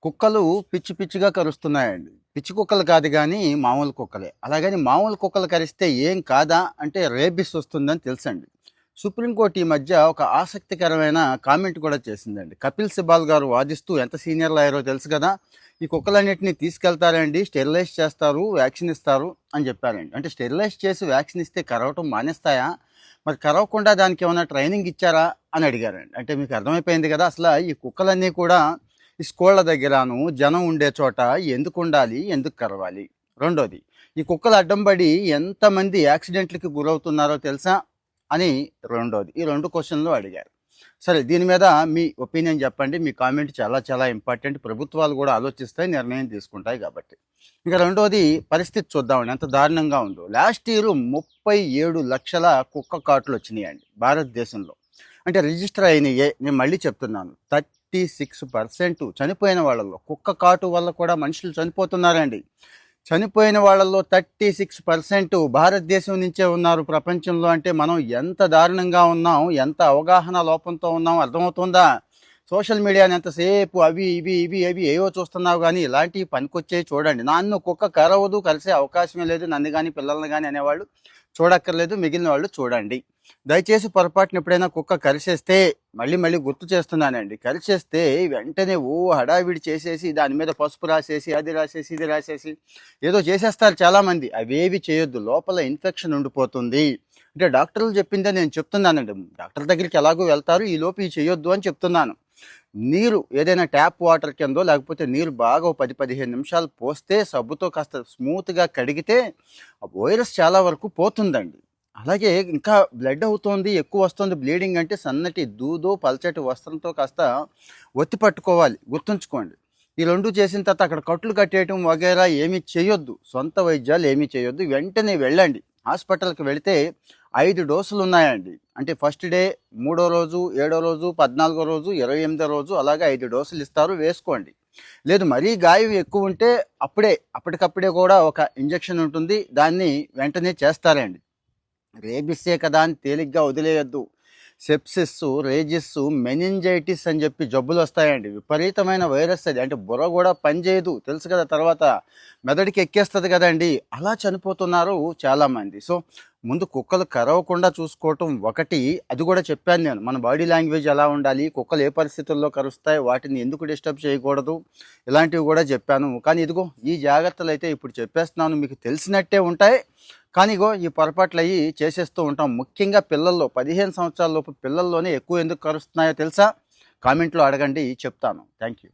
కుక్కలు పిచ్చి పిచ్చిగా కరుస్తున్నాయండి. పిచ్చి కుక్కలు కాదు గానీ, మామూలు కుక్కలే. అలాగని మామూలు కుక్కలు కరిస్తే ఏం కాదా అంటే రేబిస్ వస్తుందని తెలుసండి. సుప్రీంకోర్టు ఈ మధ్య ఒక ఆసక్తికరమైన కామెంట్ కూడా చేసిందండి. కపిల్ సిబాల్ గారు వాదిస్తూ ఎంత సీనియర్ లాయరో తెలుసు కదా! ఈ కుక్కలన్నిటిని తీసుకెళ్తారండి, స్టెరిలైజ్ చేస్తారు, వ్యాక్సిన్ ఇస్తారు అని చెప్పారండి. అంటే స్టెరిలైజ్ చేసి వ్యాక్సిన్ ఇస్తే కరవటం మానేస్తాయా? మరి కరవకుండా దానికి ఏమైనా ట్రైనింగ్ ఇచ్చారా అని అడిగారండి. అంటే మీకు అర్థమైపోయింది కదా! అసల ఈ కుక్కలన్నీ కూడా ఈ స్కూళ్ళ దగ్గరను జనం ఉండే చోట ఎందుకు ఉండాలి? ఎందుకు కరవాలి? రెండోది, ఈ కుక్కలు అడ్డం పడి ఎంతమంది యాక్సిడెంట్లకి గురవుతున్నారో తెలుసా? అని రెండోది. ఈ 2 క్వశ్చన్లు అడిగారు. సరే, దీని మీద మీ ఒపీనియన్ చెప్పండి. మీ కామెంట్ చాలా చాలా ఇంపార్టెంట్. ప్రభుత్వాలు కూడా ఆలోచిస్తాయి, నిర్ణయం తీసుకుంటాయి కాబట్టి. ఇక రెండోది పరిస్థితి చూద్దామండి ఎంత దారుణంగా ఉందో. లాస్ట్ ఇయర్ 37 లక్షల కుక్క కాట్లు వచ్చినాయండి భారతదేశంలో. అంటే రిజిస్టర్ అయినయే. నేను మళ్ళీ చెప్తున్నాను, 36% చనిపోయిన వాళ్ళలో కుక్క కాటు వల్ల కూడా మనుషులు చనిపోతున్నారండి. చనిపోయిన వాళ్ళల్లో 36% భారతదేశం నుంచే ఉన్నారు ప్రపంచంలో. అంటే మనం ఎంత దారుణంగా ఉన్నాం, ఎంత అవగాహన లోపంతో ఉన్నాం అర్థమవుతుందా? సోషల్ మీడియాని ఎంతసేపు అవి ఇవి ఇవి అవి ఏవో చూస్తున్నావు కానీ ఇలాంటివి పనికొచ్చేవి చూడండి. నన్ను కుక్క కరవదు, కలిసే అవకాశమే లేదు, నన్ను కానీ పిల్లల్ని కానీ అనేవాళ్ళు చూడక్కర్లేదు, మిగిలిన వాళ్ళు చూడండి. దయచేసి పొరపాటున ఎప్పుడైనా కుక్క కరిచేస్తే మళ్ళీ మళ్ళీ గుర్తు చేస్తున్నానండి, కరిచేస్తే వెంటనే హడావిడి చేసేసి దాని మీద పసుపు రాసేసి అది రాసేసి ఇది రాసేసి ఏదో చేసేస్తారు చాలామంది. అవేవి చేయొద్దు, లోపల ఇన్ఫెక్షన్ ఉండిపోతుంది. అంటే డాక్టర్లు చెప్పిందే నేను చెప్తున్నానండి. డాక్టర్ దగ్గరికి ఎలాగో వెళ్తారు, ఈ లోపు ఇవి చేయొద్దు అని చెప్తున్నాను. నీరు ఏదైనా ట్యాప్ వాటర్ కిందో లేకపోతే నీరు బాగా 10-15 నిమిషాలు పోస్తే సబ్బుతో కాస్త స్మూత్గా కడిగితే ఆ వైరస్ చాలా వరకు పోతుందండి. అలాగే ఇంకా బ్లడ్ అవుతోంది, ఎక్కువ వస్తుంది బ్లీడింగ్ అంటే సన్నటి దూదో పల్చటి వస్త్రంతో కాస్త ఒత్తి పట్టుకోవాలి, గుర్తుంచుకోండి. ఈ 2 చేసిన తర్వాత అక్కడ కట్లు కట్టేయటం వగైరా ఏమీ చేయొద్దు, సొంత వైద్యాలు ఏమీ చేయొద్దు. వెంటనే వెళ్ళండి హాస్పిటల్కి. వెళితే 5 డోసులు ఉన్నాయండి. అంటే ఫస్ట్ డే, 3వ రోజు, 7వ రోజు, 14వ రోజు, 28వ రోజు, అలాగే 5 డోసులు ఇస్తారు, వేసుకోండి. లేదు మరీ గాయం ఎక్కువ ఉంటే అప్పటికప్పుడే కూడా ఒక ఇంజెక్షన్ ఉంటుంది, దాన్ని వెంటనే చేస్తారండి. రేబిస్సే కదా అని తేలిగ్గా వదిలేయద్దు. సెప్సిస్, రేజిస్, మెనింజైటిస్ అని చెప్పి జబ్బులు వస్తాయండి. విపరీతమైన వైరస్ అది. అంటే బుర్ర కూడా పనిచేయదు తెలుసు కదా, తర్వాత మెదడుకి ఎక్కేస్తుంది కదండి. అలా చనిపోతున్నారు చాలామంది. సో ముందు కుక్కలు కరవకుండా చూసుకోవటం ఒకటి, అది కూడా చెప్పాను నేను. మన బాడీ లాంగ్వేజ్ ఎలా ఉండాలి, కుక్కలు ఏ పరిస్థితుల్లో కరుస్తాయి, వాటిని ఎందుకు డిస్టర్బ్ చేయకూడదు, ఇలాంటివి కూడా చెప్పాను. కానీ ఇదిగో ఈ జాగ్రత్తలు అయితే ఇప్పుడు చెప్పేస్తున్నాను, మీకు తెలిసినట్టే ఉంటాయి. కానీ ఇగో ఈ పొరపాట్లు అయ్యి చేసేస్తూ ఉంటాం. ముఖ్యంగా పిల్లల్లో, 15 సంవత్సరాల లోపు పిల్లల్లోనే ఎక్కువ ఎందుకు కరుస్తున్నాయో తెలుసా? కామెంట్లో అడగండి, చెప్తాను. Thank you.